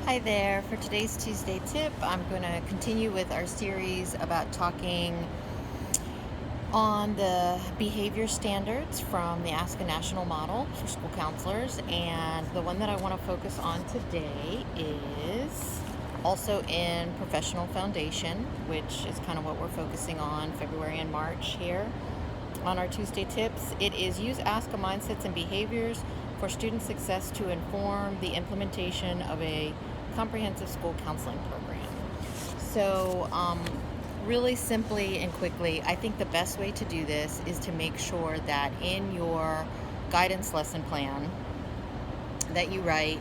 Hi there. For today's Tuesday tip, I'm going to continue with our series about talking on the behavior standards from the ASCA National Model for School Counselors. And the one that I want to focus on today is also in professional foundation, which is kind of what we're focusing on February and March here on our Tuesday tips. It is use ASCA mindsets and behaviors for student success to inform the implementation of a comprehensive school counseling program. So, really simply and quickly, I think the best way to do this is to make sure that in your guidance lesson plan that you write,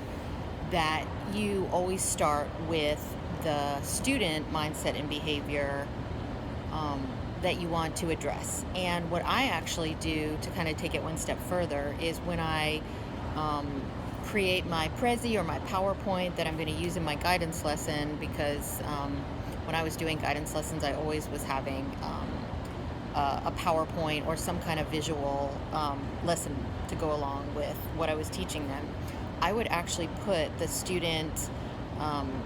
that you always start with the student mindset and behavior that you want to address. And what I actually do to kind of take it one step further is when I create my Prezi or my PowerPoint that I'm going to use in my guidance lesson, because when I was doing guidance lessons, I always was having a PowerPoint or some kind of visual lesson to go along with what I was teaching them. I would actually put the student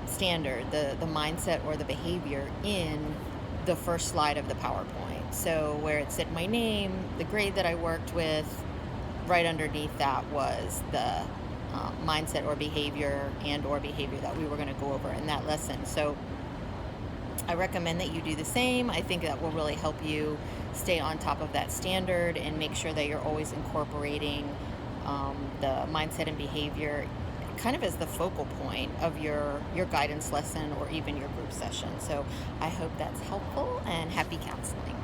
standard, the mindset or the behavior in the first slide of the PowerPoint. So where it said my name, the grade that I worked with, right underneath that was the mindset or behavior that we were going to go over in that lesson. So I recommend that you do the same. I think that will really help you stay on top of that standard and make sure that you're always incorporating the mindset and behavior kind of as the focal point of your guidance lesson or even your group session. So I hope that's helpful, and happy counseling.